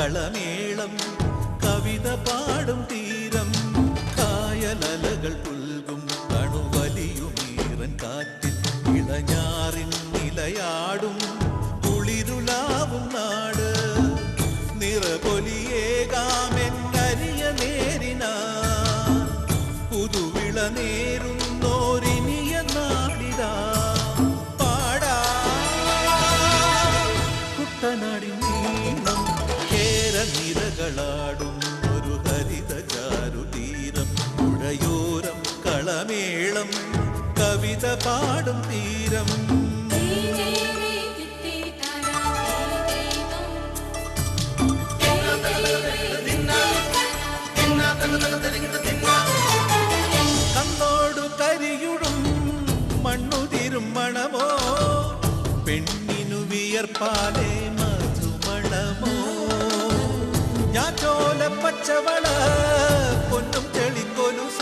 കളമേളം കവിത പാടും തീരം കായലലകൾ പുൽകും കണുവലിയുമീറൻ കാറ്റിൽ ഇളഞ്ഞാറിൻ നിലയാടും കുളിരുലാവും നാട് നിറപൊലിയേകാമെന്നരിയ നേരിനാ പുതുവിള നേരുന്നോരിനിയ നാടിതാ പാടാ കുട്ടനാടിൻ നീളം കേരനിരകളാടും ഒരു ഹരിത ചാരുതീരം പുഴയോരം കളമേളം കവിത പാടും തീരം കണ്ണോടു കരിയുടും മണ്ണുതിരും മണമോ പെണ്ണിനു വിയർപ്പാലേ മധുമണമോ ഞാറ്റോല പച്ചവള പൊന്നും ചെളിക്കൊലുസ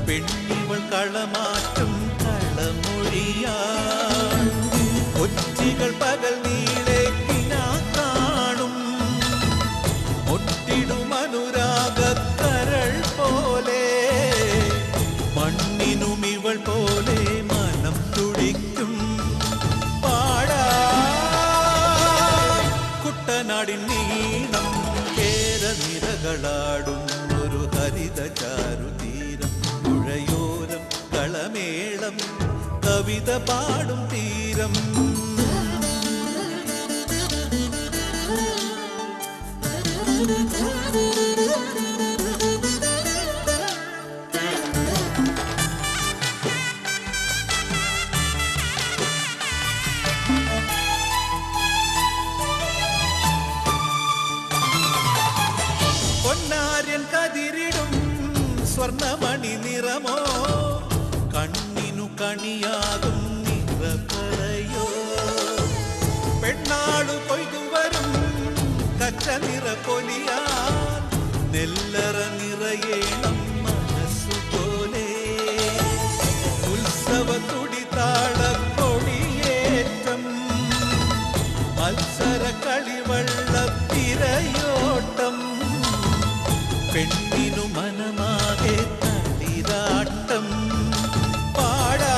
പെണ്ണിവൾ കളമാറ്റും കളമൊഴിയാ കൊച്ചികൾ പകൽ നീളെ കാണും ഒട്ടിടും അനുരാഗക്കരൾ പോലെ മണ്ണിനും ഇവൾ പോലെ മനം തുടിക്കും പാടാ കുട്ടനാടിൻ നീളം കേരനിരകളാടും ഒരു ഹരിത ചാരുതീരം പുഴയോരം കളമേളം കവിത പാടും തീരം പൊന്നാര്യൻ കതിരിടും സ്വർണമണി നിറമോ കണ്ണിനു കണിയാകും നിറപറയോ പെണ്ണാളു കൊയ്തുവരും കച്ച നിറപ്പൊലിയാ നെല്ലറ നിറയേണം മനസ്സുപോലെ ഉത്സവ തുടിതാള കൊടിയേറ്റം മത്സര കളിവള്ള തിരയോട്ടം പെണ്ണിനു മനമാകെ തളിരാട്ടം പാടാ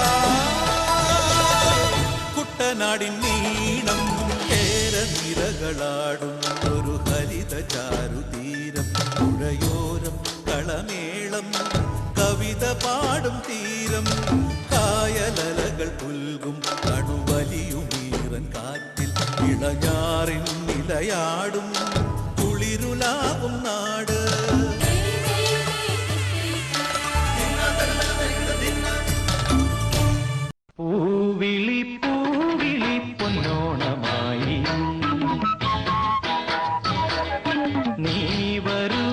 കുട്ടനാടിൻ നീളം കേരനിരകളാടും ഒരു ഹരിത ചാരുതീരം പുഴയോരം കളമേളം കവിത പാടും തീരം കായലലകൾ പുൽകും കണുവലിയുമീറൻ കാറ്റിൽ ഇളഞ്ഞാറിൻ നിലയാടും കുളിരുലാവും നാട് പൂവിളി പൂവിളി പൊന്നോണമായി നീ വരൂ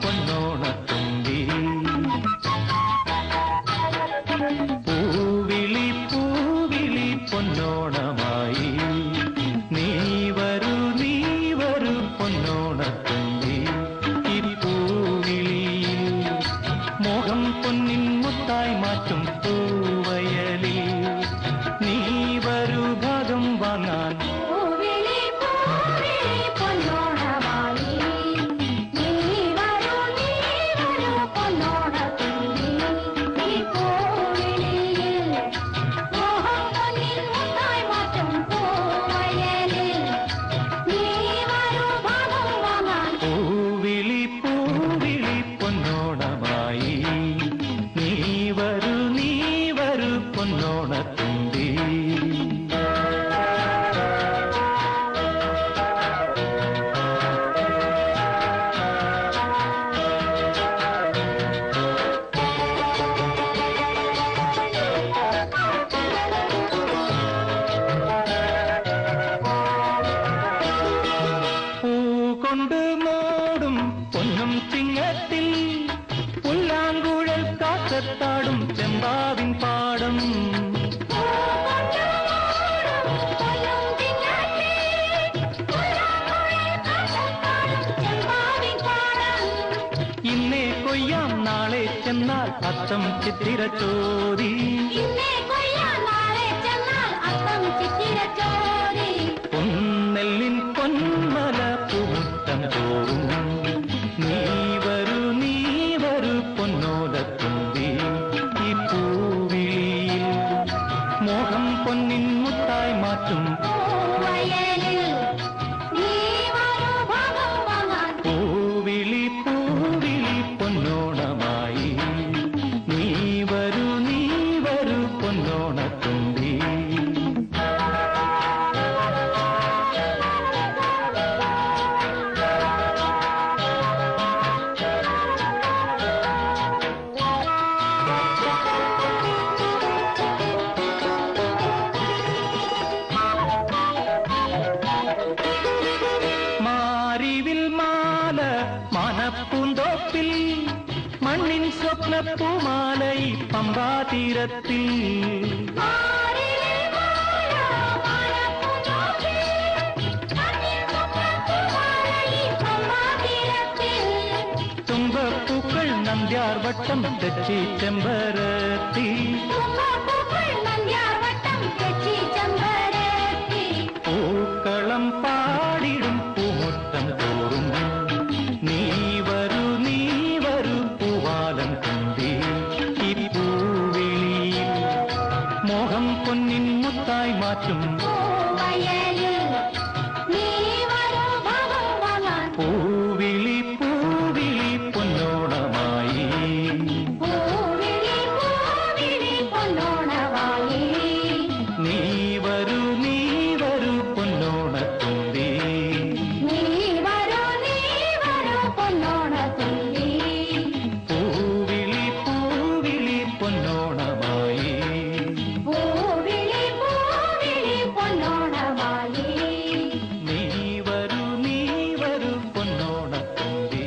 പൊന്നോണത്തുമ്പി പൂവിളി പൂവിളി പൊന്നോണമായി നീ വരൂ പൊന്നോണത്തുമ്പി ഈ പൂവിളിയിൽ മോഹം പൊന്നിൻ മുത്തായി മാറ്റും പൂവയലിൽ നീ വരൂ ഭാഗം വാങ്ങാൻ പൊന്നോണത്തുമ്പി പൂകൊണ്ട് മോടും പൊന്നും ചിങ്ങത്തിൽ പുല്ലാങ്കുഴൽ കാക്കത്താടും ചെമ്പാവിൻ പാടം ഇന്നേ കൊയ്യാം നാളെ ചെന്നാൽ അത്തം ചിത്തിര ചോരി പൊന്നെല്ലിൻ പൊന്മല സ്വപ്നപ്പൂമാലൈ പമ്പാതീരത്തിൽ തുമ്പപ്പൂക്കൾ നന്ദ്യാർവട്ടം തെച്ചി ചെമ്പരത്തി പൂക്കളം പാടിടും പൂമുറ്റം തോറും നീ വരൂ പൂവാലം തുമ്പി ഈ പൂവിളിയിൽ മോഹം പൊന്നിൻ മുത്തായി മാറ്റും പൂവിളി പൂവിളി പൊന്നോണമായി നീ വരൂ പൊന്നോണത്തുമ്പി പൂവിളി പൂവിളി പൊന്നോണമായി നീ വരൂ പൊന്നോണത്തുമ്പി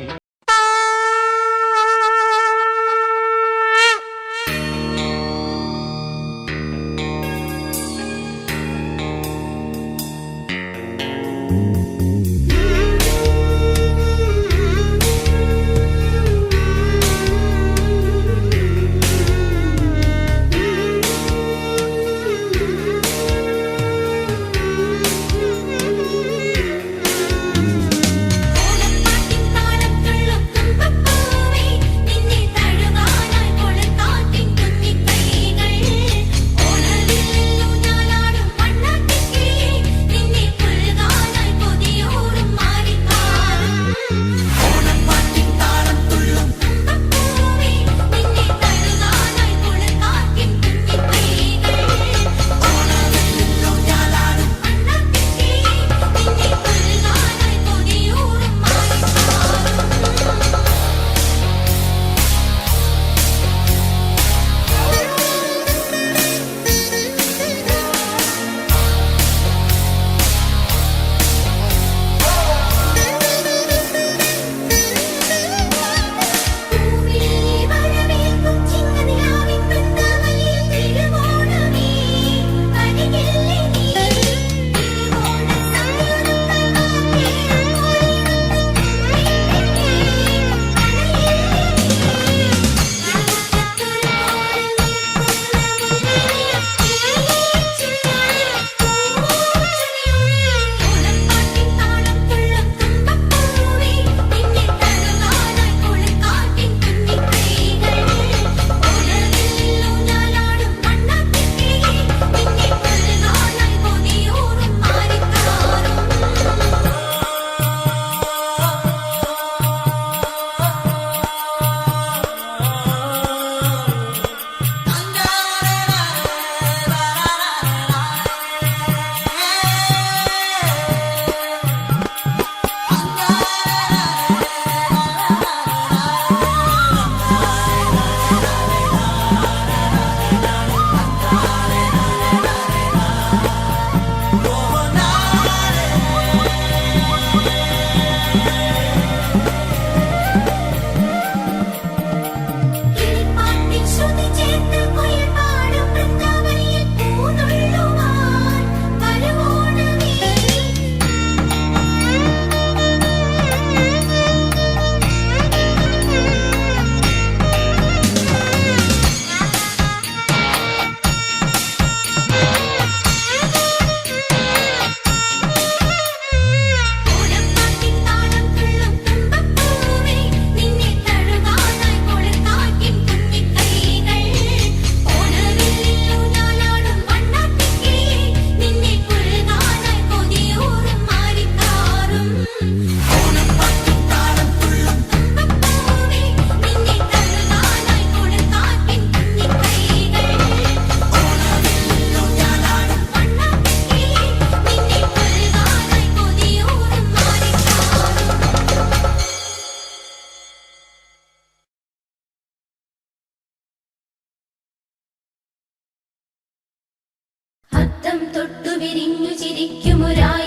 അത്തം തൊട്ടു വിരിഞ്ഞു ചിരിക്കുമൊരായി